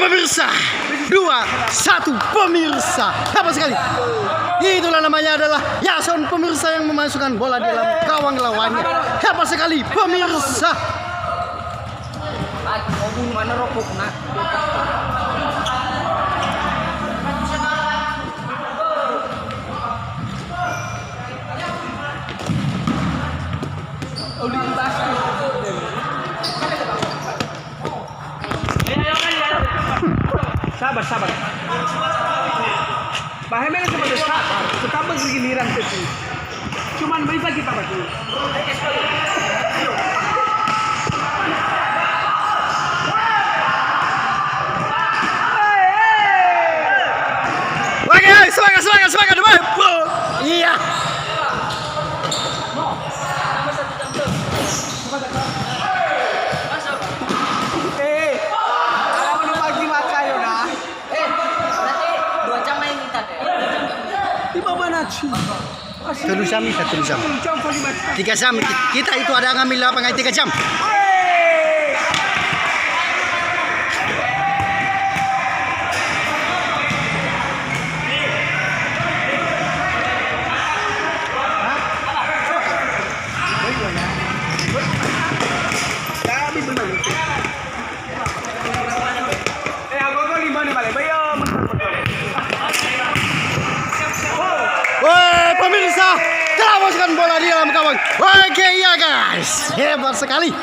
pemirsa. 2-1 pemirsa. Hebat sekali. Itulah namanya adalah Yason pemirsa yang memasukkan bola di dalam gawang lawannya. Hebat sekali pemirsa. Sabar. Bahaya sama sabar. Tetap giliran itu. Cuman bisa kita bagi. Oke, semangat. Iya. Terus jam. 3 jam. Kita itu ada ngambil lapangan 3 jam. Pemirsa telah masukkan bola di dalam gawang. Oke ya guys, hebat sekali.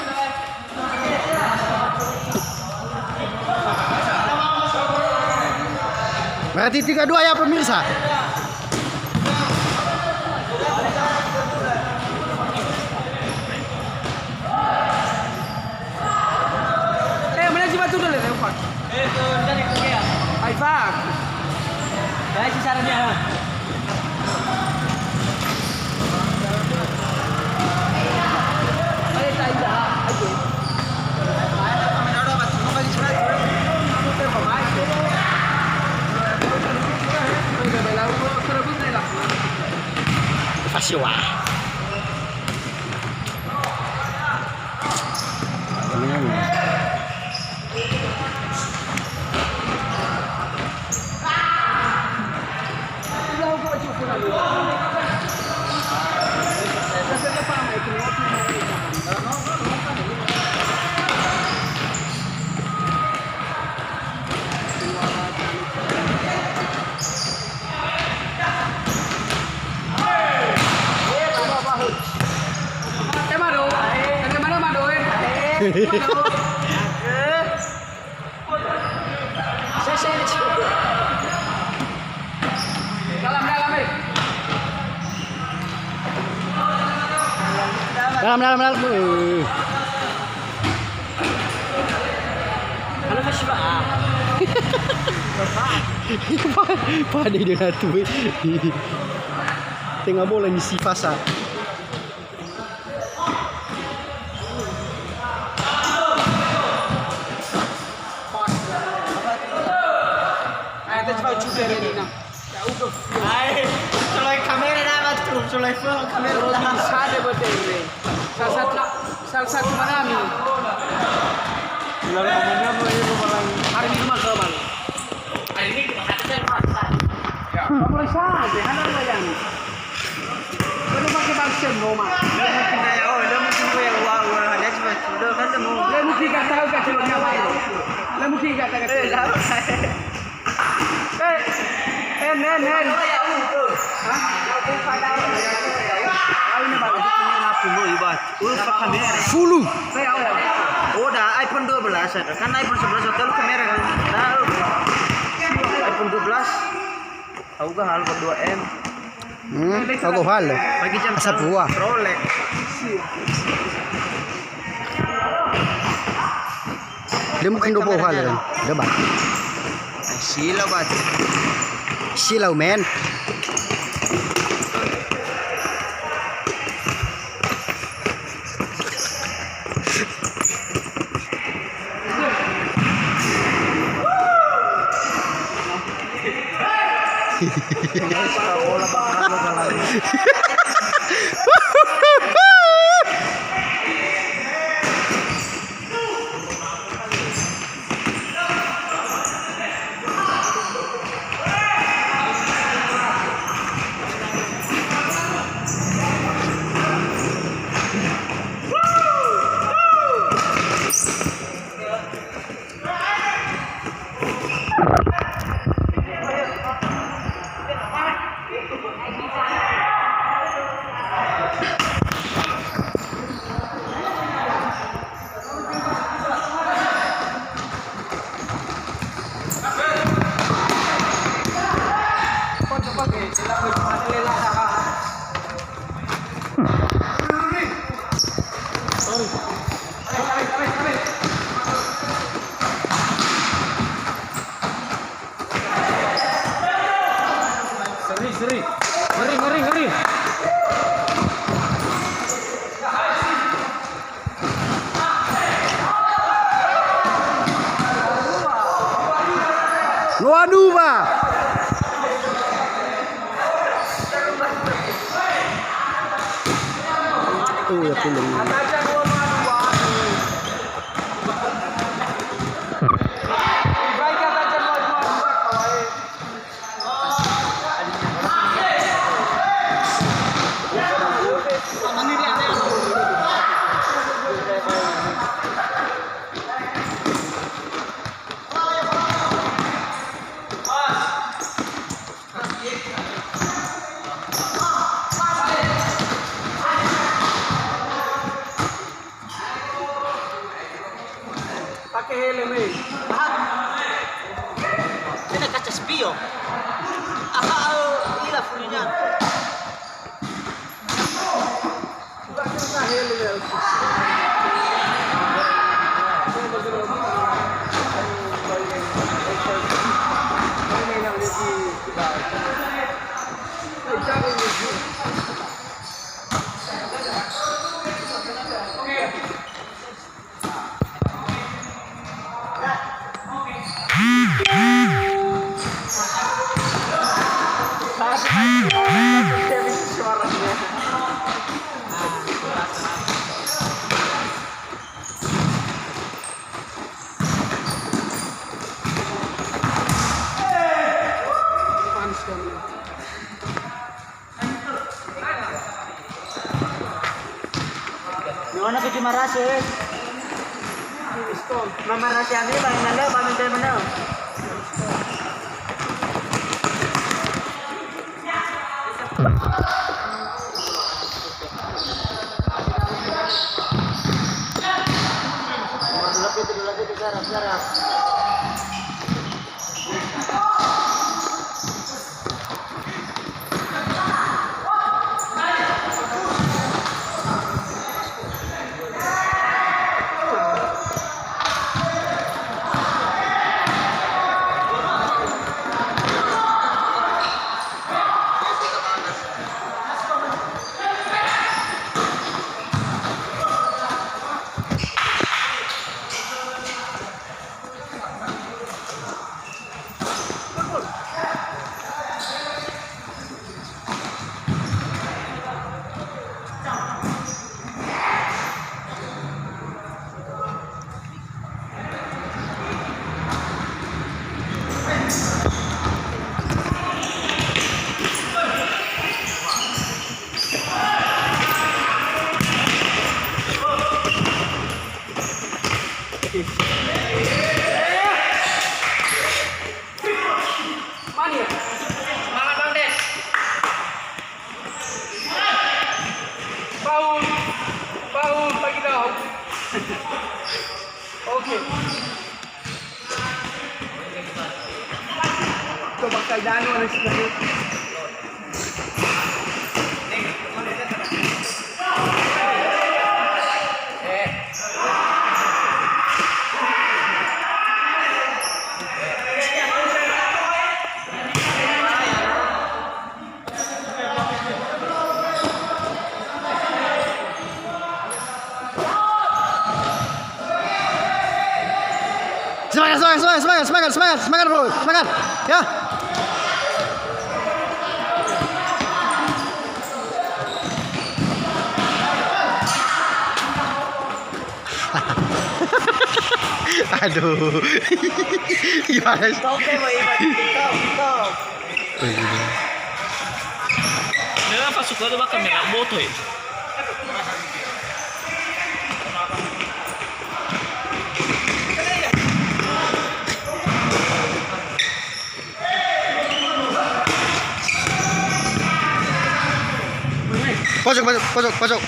Berarti 3-2 ya pemirsa. Mana sih batu dulu Pak? Itu dari Korea. Hai Pak. Baik caranya. Fasiwa. Dalam. Halo Mas Pak. Pada dia tu. Tengah bola ni si Fasa. Salah satu mana ni? Hari ini cuma kebal. Hari ini kita pasar. Boleh saja, hanya layan. Kalau pakai bangsa Roma. Mungkin kata kau kata apa? Mungkin kata kata. Nen. Fulu. Udah iPhone 12 ada. Kan iPhone 11 hotel kamera kan. Tahu. iPhone 12. Tahu gak hal 2M. Tahu hal. Bagi jam asap buah. Rolex. Dia mungkin 20 hal kan. Debat. Silau men. Ngeri, ngeri, ngeri. Waduh, Pak. Tuh ya film. Pakai helm eh. Ini kaca spion. Ila furinya. Gimana ke Cimarase? Mama Rasi Andi bang nanda bang minta mana? Dulu lagi sekarang. Oke. Coba kaidano na sila. Semangat bro, semangat ya. Aduh, gimana sih? Stop. Kenapa suka tuh kamera foto ya? Pojok.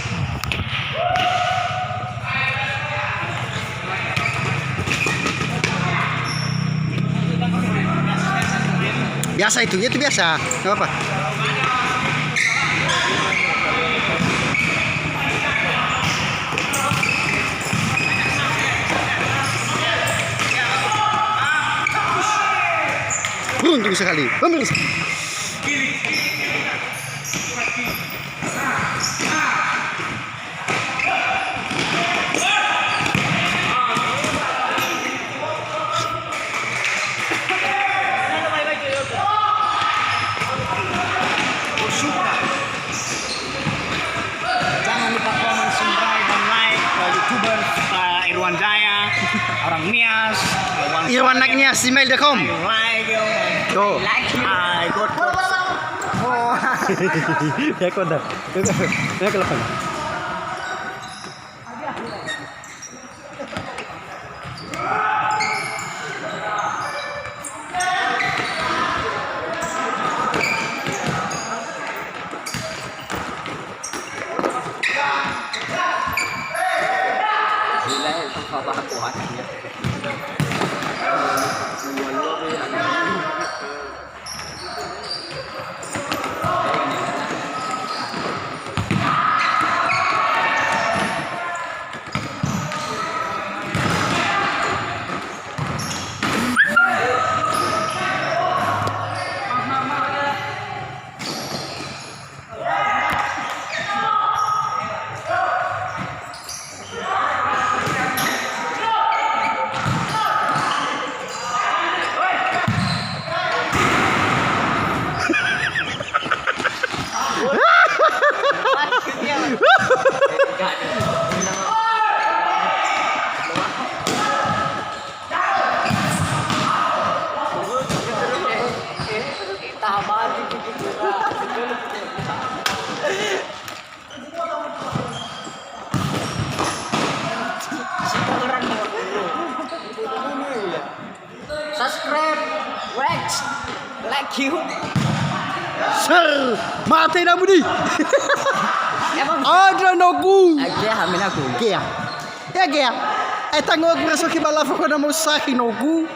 Biasa itu biasa, nggak apa-apa. Beruntung sekali, pemirsa. orang Nias lawan Irwan naiknya email.com. Tuh. I got Ya kodak. Ya kelepon. subscribe, like you. Ser, mati dah budi. Emang Ada nogu. aja hamil aku. Gea. Ya gea. Tango aku rasa kibala foko na mo sahi nogu.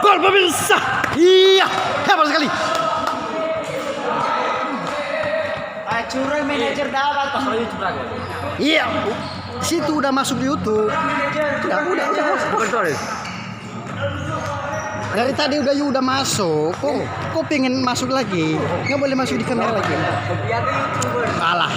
Gol pemirsa. Iya, hebat sekali. Curang manajer dapat pas lagi curang. Iya. Situ udah masuk di YouTube. Udah. Betul. Dari tadi udah masuk. Kok pengen masuk lagi? Nggak boleh masuk di kamera lagi. Biar YouTuber. Kalah.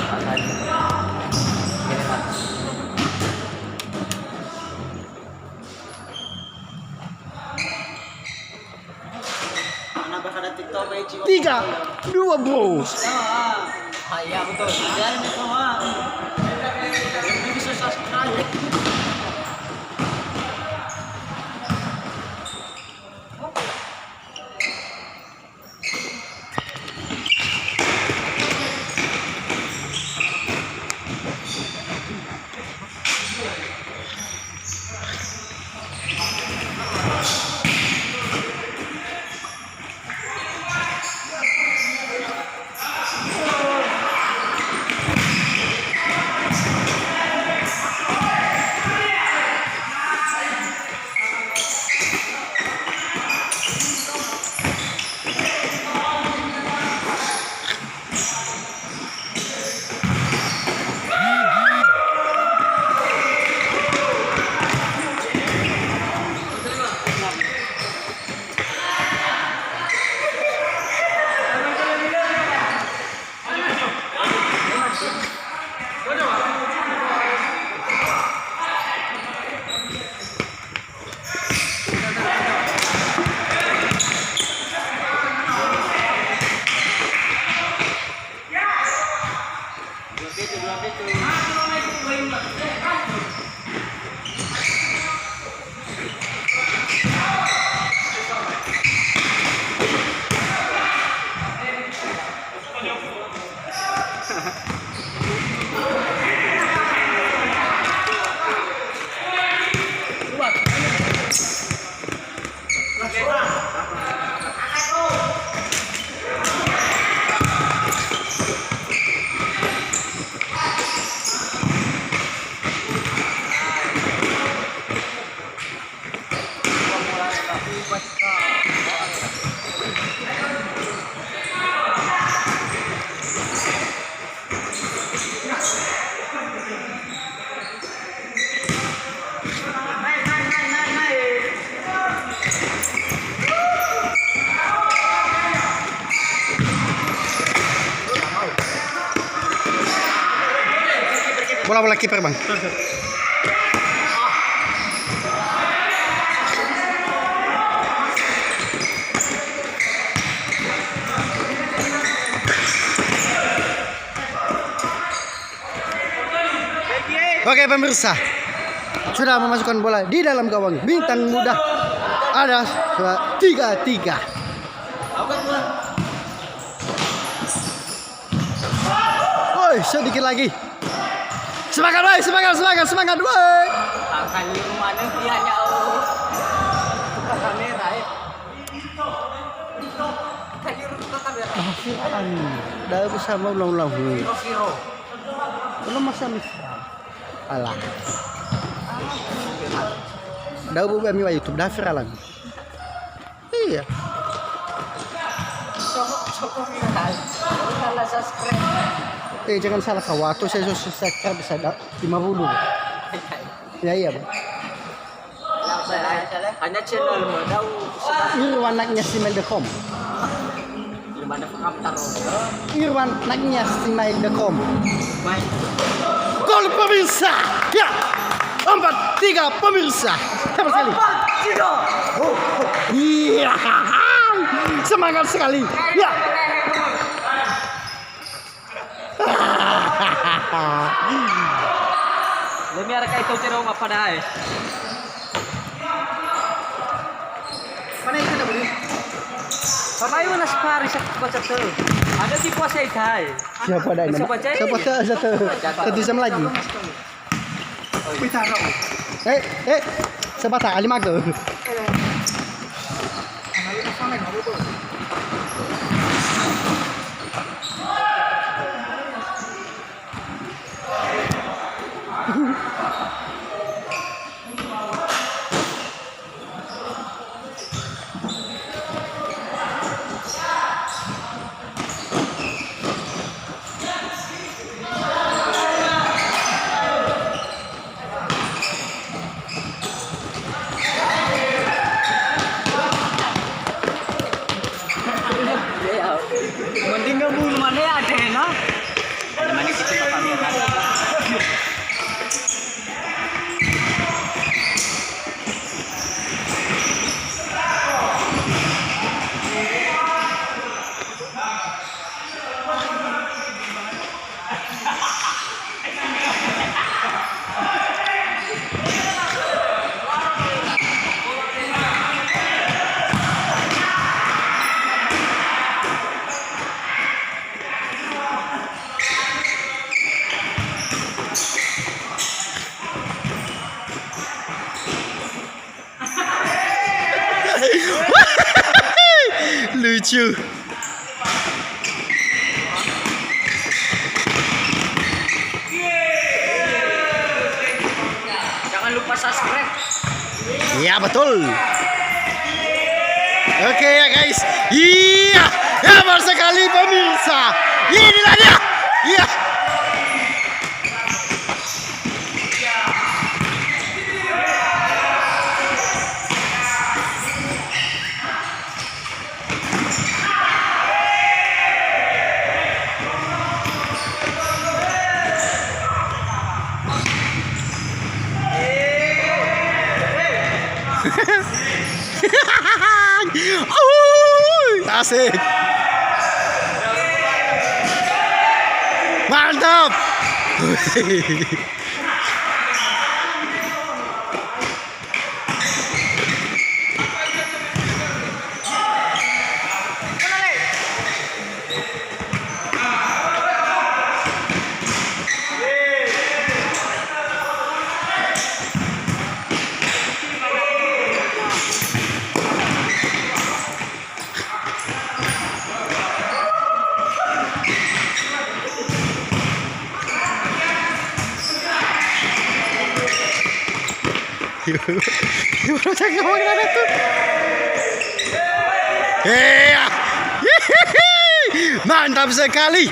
Mana bakal ada TikTok Beci. 3, 2 bro. Iya betul. Dan semua. Bisa subscribe. Bola kiper bang. Oke pemirsa, sudah memasukkan bola di dalam gawang bintang muda. Ada 3-3. Woi, sedikit lagi. Semangat, woi, semangat, woi. Kali rumahnya dianya buka kamera ya. Kali buka kamera. Dah bersama ulang-ulang. Viro. Belum masa alah. Dah buat mi YouTube dah viral lagi. Iya. Soko viral. Kalau subscribe. Jangan salah kau. Waktu saya subscribe bisa 50. Ya iya bang. Hanya channel modal. Irwan anaknya si Mail.com. Gimana pengamtar? Irwan anaknya si Mail.com. Baik. Gol pemirsa. Ya. 4-3 pemirsa. Hebat sekali. 4-3. Iya. Semangat sekali. Ya. Lebih arah kayak itu apa dah? Mana itu dah boleh? Papai mana separi baca tu? Ada di puasa itu. Siapa dah ini? Siapa satu jam lagi. Bicara. Sebentar, Ali Mago. Mending ngebul mana ada na? Mana kita ke kamera? Lucu. Jangan lupa subscribe. Ya betul. Oke ya guys. Iya. Hebat sekali pemirsa. Inilah dia. Iya. Asik. Mantap. Gimana cara ngomongin tuh? Iya. Mantap sekali.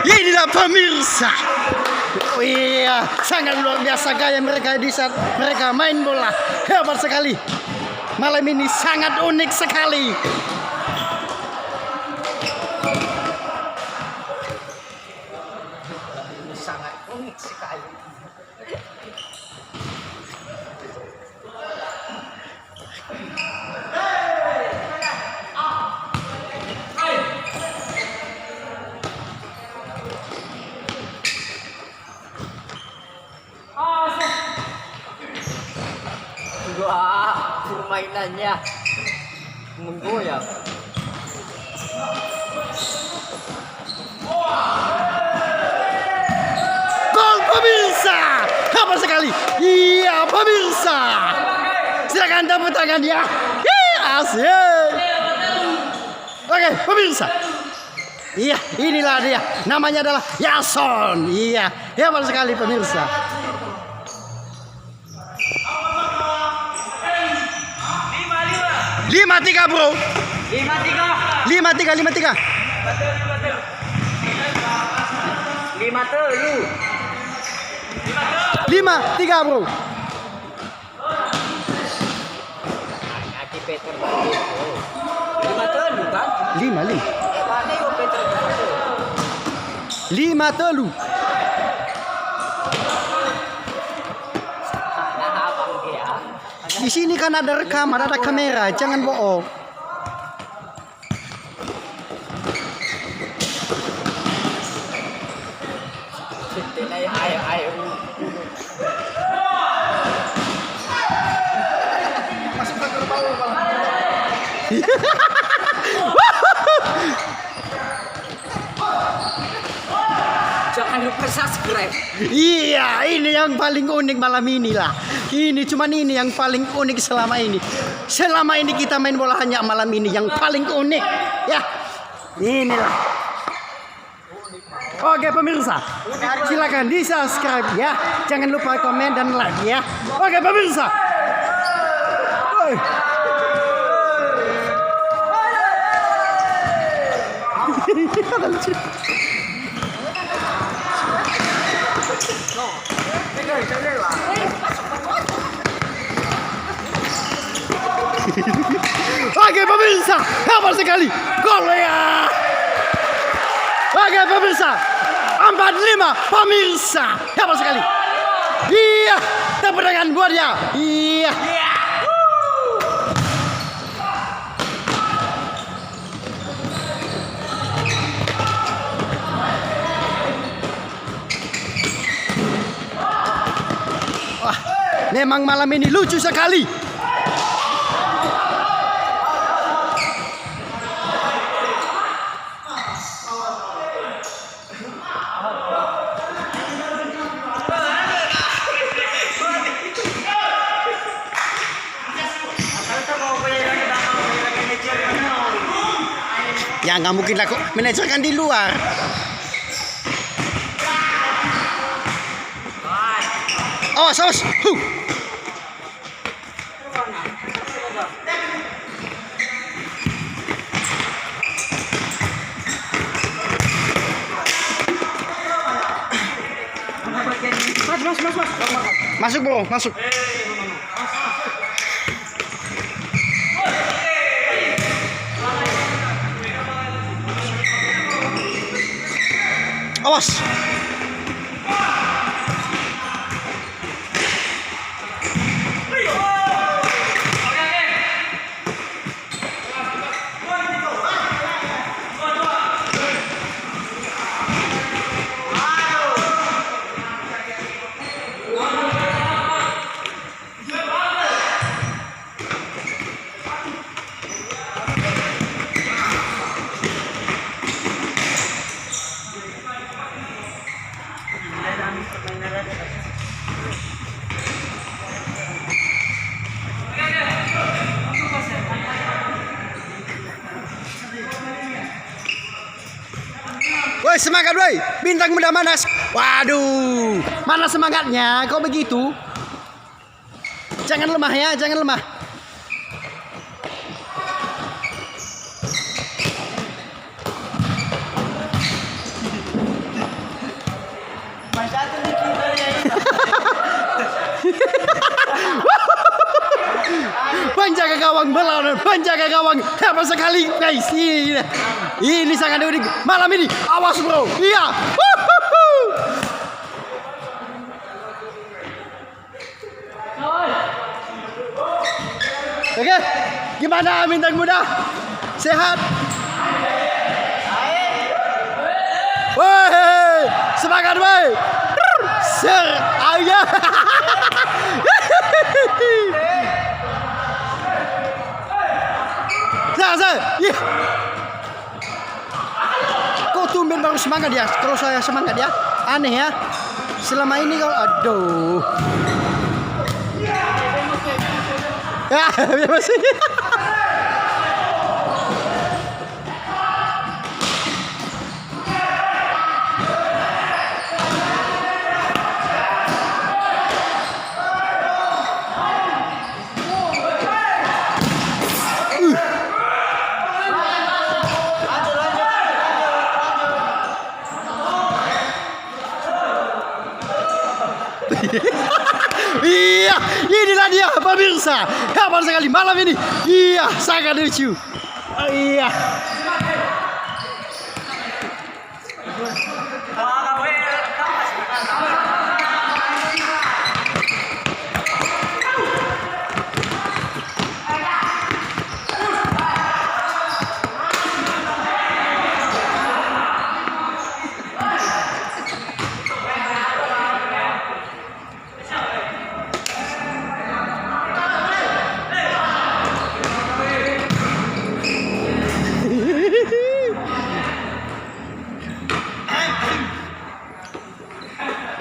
Inilah pemirsa. Oh iya, sangat luar biasa gaya mereka di saat mereka main bola. Hebat sekali. Malam ini sangat unik sekali. Sangat unik sekali. Permainannya menggoyang. Gol pemirsa, hebat sekali. Iya pemirsa, silakan tepuk tangan ya. Asik. Oke pemirsa. Iya, inilah dia. Namanya adalah Yason. Iya, hebat sekali pemirsa. 5-3 bro. 5-3. 5-3. 5-3 bro. Aki Peter balik. 5-3 kan? 5. Mana yo Peter balik? 5-3. Nah, abang dia. Di sini kan ada rekaman, ada kamera, jangan bohong. Ayo. Masuk ke bawah malah. Jangan lupa subscribe. Iya, ini yang paling unik malam ini lah. Ini yang paling unik selama ini. Selama ini kita main bola hanya malam ini yang paling unik. Ya, inilah. Oke pemirsa, silakan di subscribe ya. Jangan lupa komen dan like ya. Oke pemirsa. Oi. Oke pemirsa, hebat sekali. Gol ya. Oke pemirsa, 4-5 pemirsa, hebat sekali. Iya, tepuk tangan buat dia. Iya. Wah, memang malam ini lucu sekali. Ya nggak mungkin lah, kok manajer kan di luar. Awas. Masuk bro, masuk. Awas. Woi semangat woi, bintang muda Manas. Waduh, mana semangatnya? Kok begitu? Jangan lemah ya, jangan lemah. Mas satu gawang berlawanan penjaga gawang hebat sekali guys. Ini sangat unik malam ini. Awas bro. Iya. Oke, gimana bintang muda? Sehat? Woi, semangat woi. Ser, ayah. Iya. Kok tumben baru semangat ya? Kalau saya semangat ya, aneh ya. Selama ini kalau aduh. Ya, masih. Iya, inilah dia pemirsa. Hebat sekali malam ini. Iya, sangat lucu. Iya.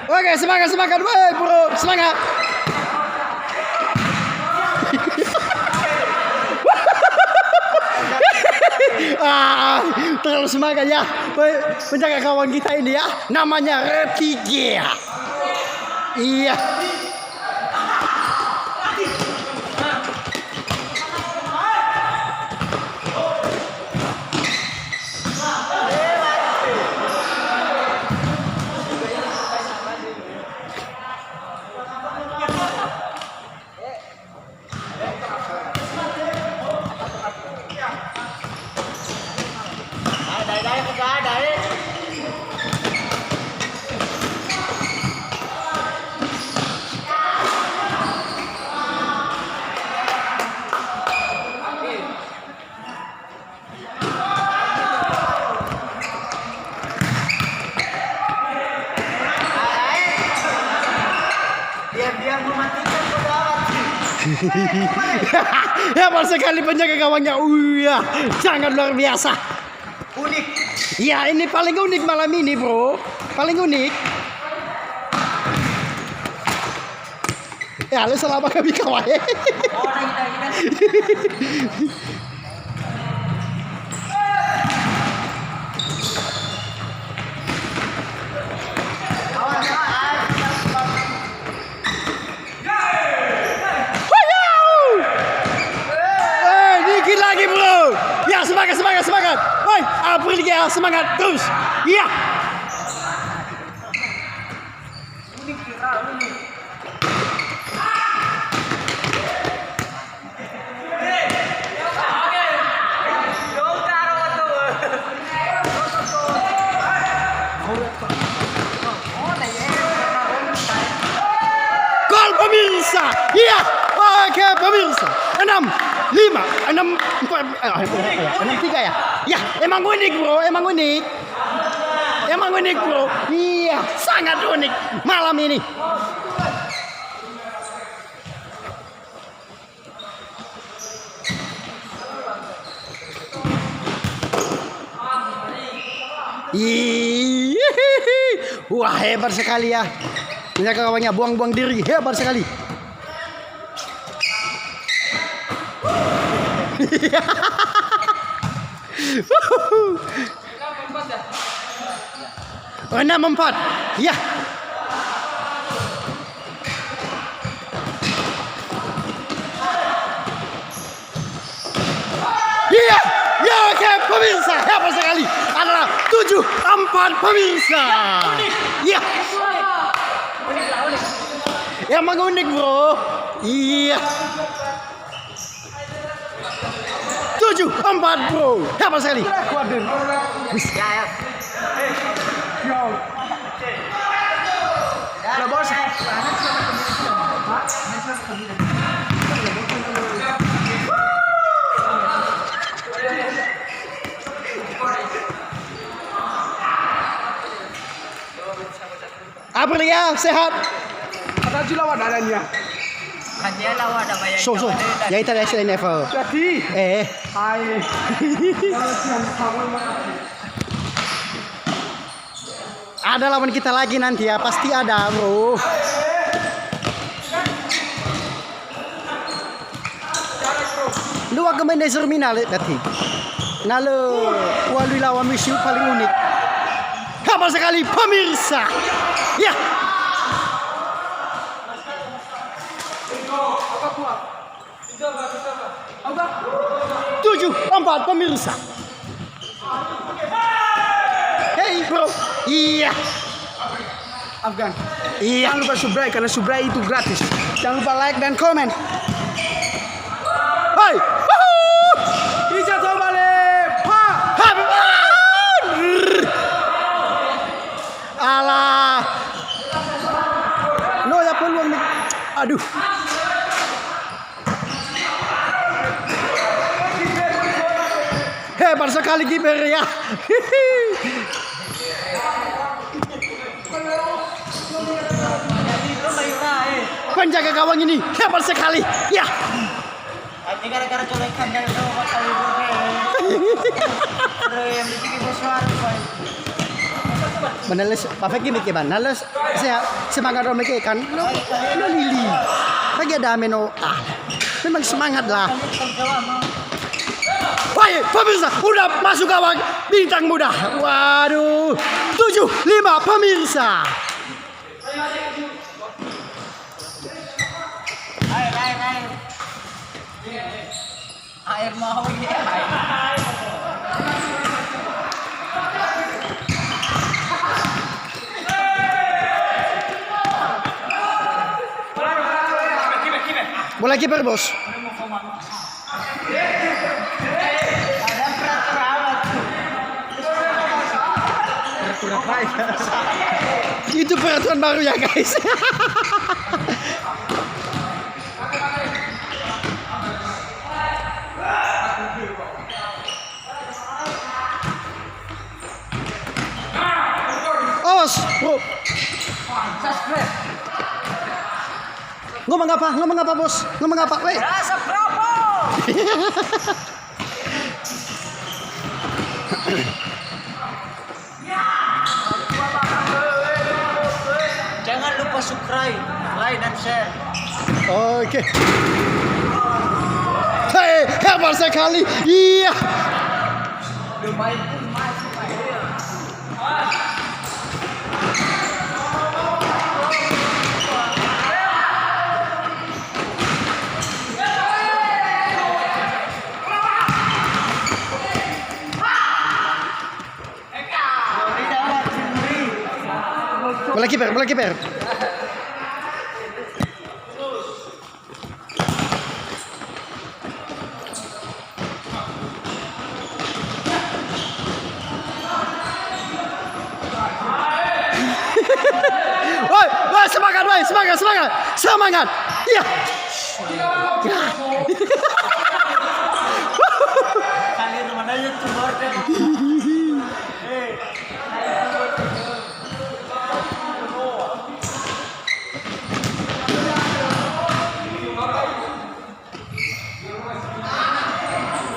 Oke, semangat, woi bro, semangat. Terlalu semangat ya, penjaga kawan kita ini ya, namanya Retigia. Iya. Hebat sekali penjaga gawangnya. Iya, sangat luar biasa. Unik. Ya, ini paling unik malam ini, bro. Paling unik. Ya, lu selama kami kawan. Lagi bro, ya semangat, woi April ya semangat terus, iya. Gol pemirsa, iya, oke pemirsa, 6-3 ya? Ya, emang unik bro, emang unik bro. Iya, sangat unik malam ini. Wah, hebat sekali ya. Penjaga kawannya buang-buang diri, hebat sekali. Oh, 6-4. Ya. Iya. Ya, oke pemirsa, hebat sekali. Adalah 7-4 pemirsa. Iya. Emang unik bro. Iya. 7-4 bro. Hebat sekali. Ya. Lah bos. Aprilia sehat. Ada juga wadannya. Hanya lawa ada bayar. So. Ya itu ada selain level. Jadi, Hai. Ada lawan kita lagi nanti ya, pasti ada bro. Dua pemain dari Serminal nanti. Nalo walui lawan musuh paling unik. Hebat sekali pemirsa. Ya. Tujuh 4 pemirsa. Hey bro. Iya. Afgan. Iya. Jangan lupa subscribe karena subscribe itu gratis. Jangan lupa like dan komen. Hai. Bisa coba balik. Alah. No ya peluang nih. Aduh. Hebat sekali kiper ya. Penjaga gawang ini hebat sekali. Ya. Ini gara-gara colekan dari itu kali yang dibikin suara. Meneles Pak Feki mikir ban. Nales saya semangat orang mikir kan. Lo lili. Lagi ada meno. Memang semangat lah. Woi, pemirsa, udah masuk gawang bintang muda. Waduh, 7-5 pemirsa. Air mau ini air. Bola kiper bos. Itu peraturan baru ya guys. Awas, bro. Ngomong apa bos? Ngomong apa? Weh. Rasa Bravo. Jangan lupa subscribe, like dan share. Oke. Hei, hebat sekali. Iya. Bola kiper. Woi, semangat. Iya. Kalian mana YouTuber deh.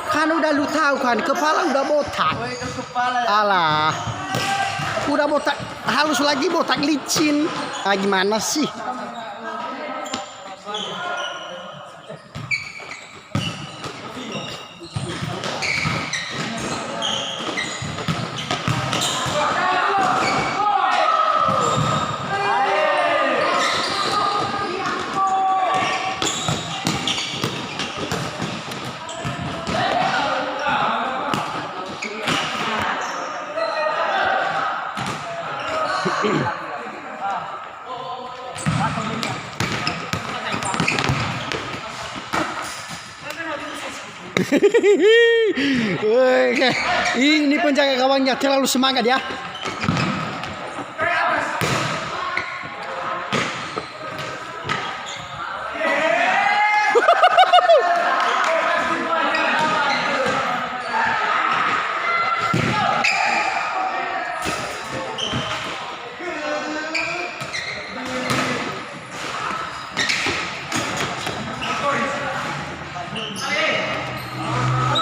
Kan udah lu tahu kan, kepala udah botak. Oh, itu kepala ya. Alah. Udah botak, halus lagi botak licin. Ah, gimana sih? Oke, ini penjaga gawangnya terlalu semangat ya.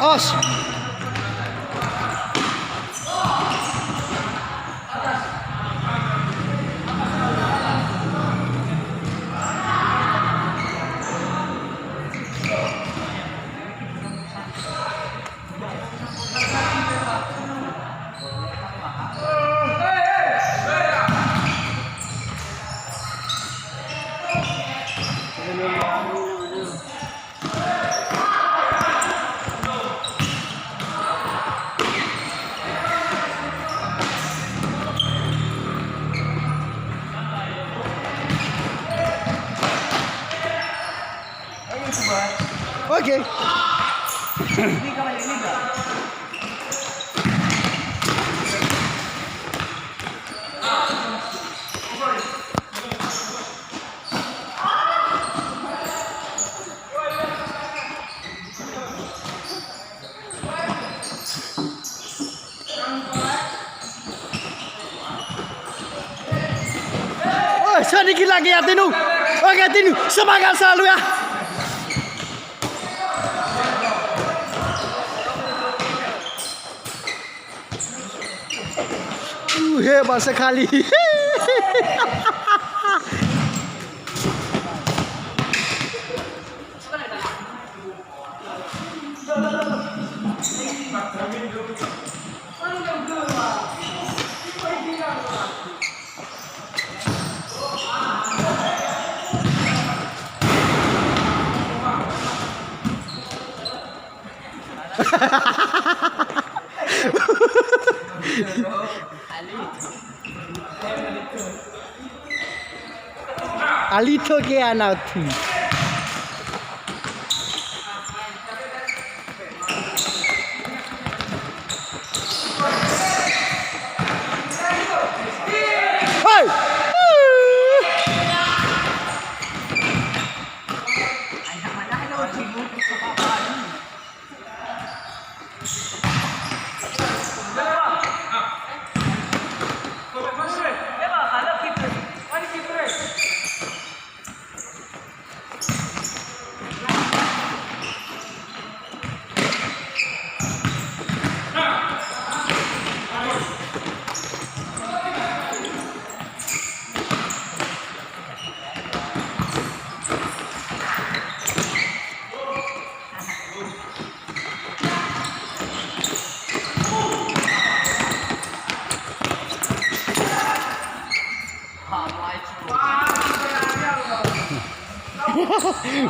Os. Oke. Oh, sedikit lagi ya Tinu. Oke Tinu, semangat selalu ya. Hebat sekali. Alito ke anak tu. Hey!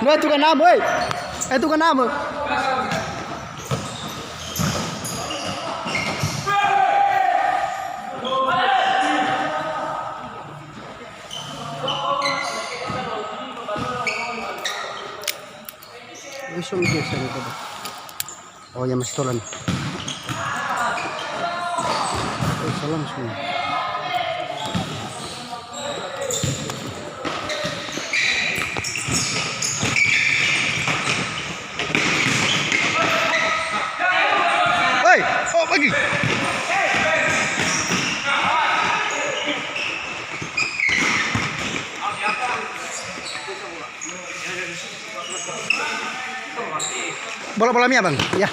Nah, itu kan nama, woi. Itu kan nama. Bisa biasa itu. Oh, ya masih tolan. Oh, salam semua. Oh, pagi. Bola-bola mia, Bang. Ya.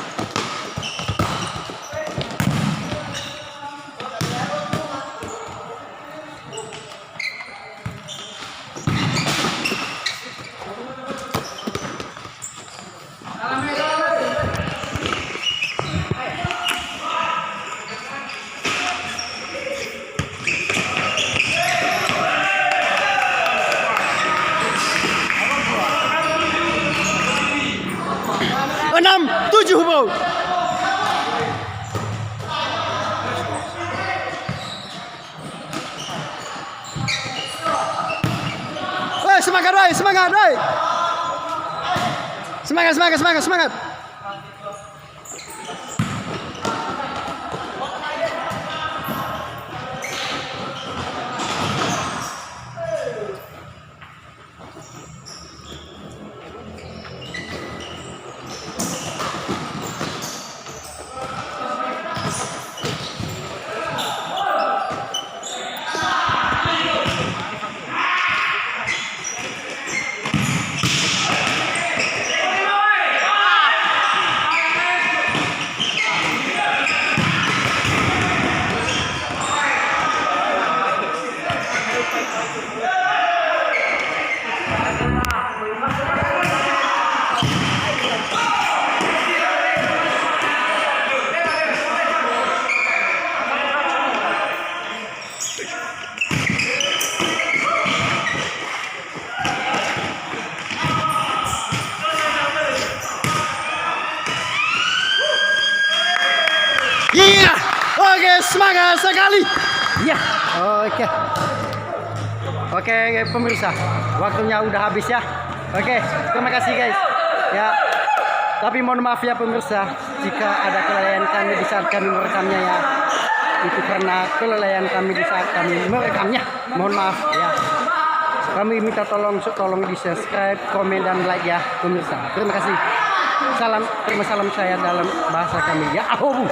Enam, 7 bro. Woi, semangat, woi, semangat, woi. Semangat, semangat, semangat, semangat. sekali. Ya, oke. Oke, pemirsa, waktunya udah habis ya. Oke, terima kasih guys. Ya, tapi mohon maaf ya pemirsa, jika ada kelalaian kami di saat kami merekamnya ya. Itu karena kelalaian kami di saat kami merekamnya. Mohon maaf ya. Kami minta tolong di subscribe, komen dan like ya pemirsa. Terima kasih. Salam saya dalam bahasa kami ya. Ahobu.